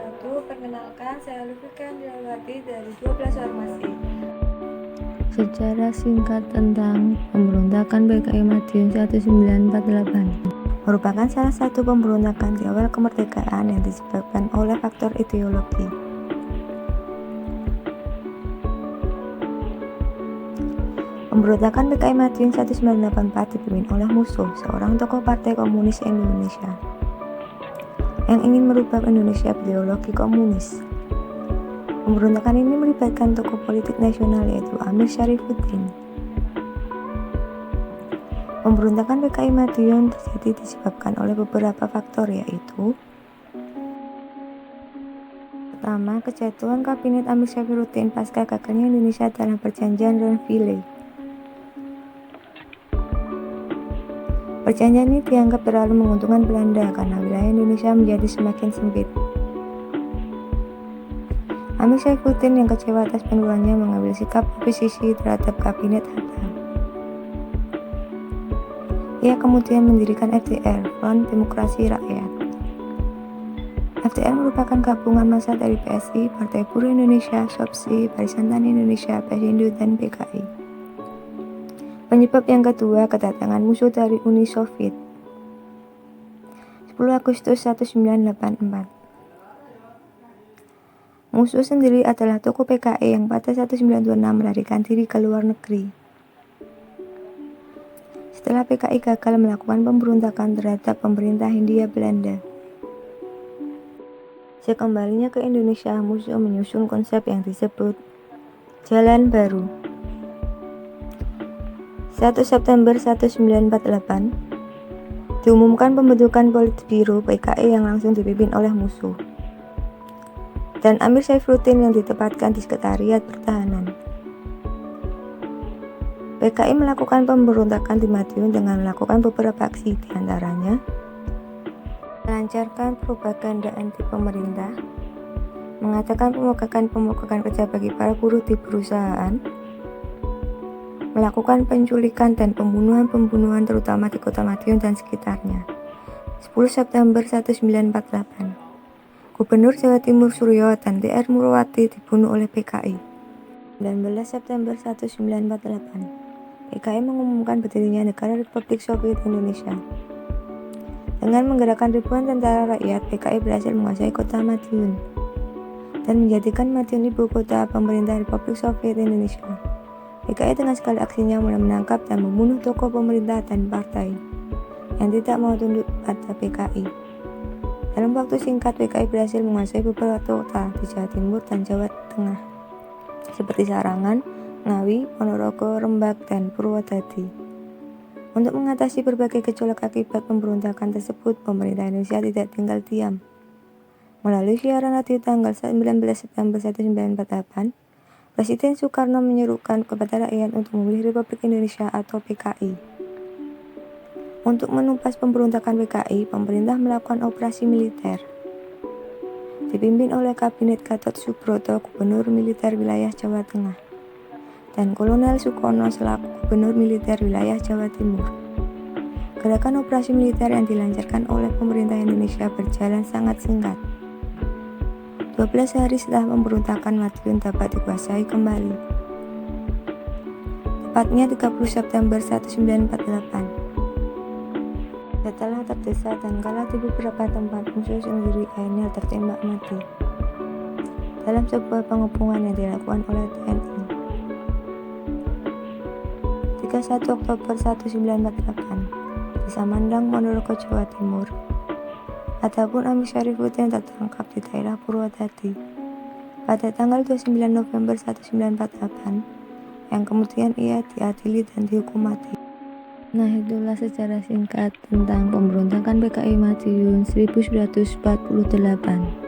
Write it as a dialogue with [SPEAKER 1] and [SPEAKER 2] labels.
[SPEAKER 1] 1. Perkenalkan, saya Lufika Andriawati dari 12 Ormasi.
[SPEAKER 2] Sejarah singkat tentang pemberontakan PKI Madiun 1948
[SPEAKER 3] merupakan salah satu pemberontakan di awal kemerdekaan yang disebabkan oleh faktor ideologi. Pemberontakan PKI Madiun 1984 dipimpin oleh Musso, seorang tokoh Partai Komunis Indonesia yang ingin merubah Indonesia berideologi komunis. Pemberontakan ini melibatkan tokoh politik nasional yaitu Amir Syarifuddin. Pemberontakan PKI Madiun terjadi disebabkan oleh beberapa faktor yaitu: pertama, kejatuhan kabinet Amir Syarifuddin pasca gagalnya Indonesia dalam perjanjian Renville. Perjanjian ini dianggap terlalu menguntungkan Belanda karena wilayah Indonesia menjadi semakin sempit. Amir Syarifuddin yang kecewa atas penurutannya mengambil sikap oposisi terhadap kabinet Hatta. Ia kemudian mendirikan FDR, Front Demokrasi Rakyat. FDR merupakan gabungan massa dari PSI, Partai Buruh Indonesia, SOPSI, Barisan Tani Indonesia, Pesindo, dan PKI. Penyebab yang kedua, kedatangan musuh dari Uni Soviet. 10 Agustus 1984. Musuh sendiri adalah tokoh PKI yang pada 1926 melarikan diri ke luar negeri. Setelah PKI gagal melakukan pemberontakan terhadap pemerintah Hindia Belanda. Sekembalinya ke Indonesia, Musso menyusun konsep yang disebut Jalan Baru. 1 September 1948 diumumkan pembentukan Politbiro PKI yang langsung dipimpin oleh Musso dan Amir Syarifuddin yang ditempatkan di Sekretariat Pertahanan. PKI melakukan pemberontakan di Madiun dengan melakukan beberapa aksi, diantaranya melancarkan propaganda anti pemerintah, mengatakan pemogokan kerja bagi para buruh di perusahaan, melakukan penculikan dan pembunuhan terutama di kota Madiun dan sekitarnya. 10 September 1948 Gubernur Jawa Timur Suryo dan Dr. Murwati dibunuh oleh PKI. 19 September 1948 PKI mengumumkan berdirinya Negara Republik Soviet Indonesia. Dengan menggerakkan ribuan tentara rakyat, PKI berhasil menguasai kota Madiun dan menjadikan Madiun ibu kota pemerintah Republik Soviet Indonesia. PKI dengan segala aksinya mulai menangkap dan membunuh tokoh pemerintah dan partai yang tidak mau tunduk pada PKI. Dalam waktu singkat, PKI berhasil menguasai beberapa kota di Jawa Timur dan Jawa Tengah, seperti Sarangan, Ngawi, Ponorogo, Rembag, dan Purwodadi. Untuk mengatasi berbagai gejolak akibat pemberontakan tersebut, pemerintah Indonesia tidak tinggal diam. Melalui siaran radio tanggal 19 September 1948, Presiden Soekarno menyerukan kepada rakyat untuk memilih Republik Indonesia atau PKI. Untuk menumpas pemberontakan PKI, pemerintah melakukan operasi militer. Dipimpin oleh Kabinet Gatot Subroto, Gubernur Militer Wilayah Jawa Tengah, dan Kolonel Sukono selaku Gubernur Militer Wilayah Jawa Timur. Gerakan operasi militer yang dilancarkan oleh pemerintah Indonesia berjalan sangat singkat. 12 hari setelah pemberontakan, Madiun dapat dikuasai kembali. Tepatnya 30 September 1948. Setelah terdesak dan kalah di beberapa tempat, musuh sendiri akhirnya tertembak mati dalam sebuah pengepungan yang dilakukan oleh TNI. 31 Oktober 1948 di Samandang, Ponorogo, Jawa Timur. Adapun Amir Syarifuddin tertangkap di daerah Purwodadi pada tanggal 29 November 1948 yang kemudian ia diadili dan dihukum mati.
[SPEAKER 2] Nah, itulah sejarah singkat tentang pemberontakan PKI Madiun 1948.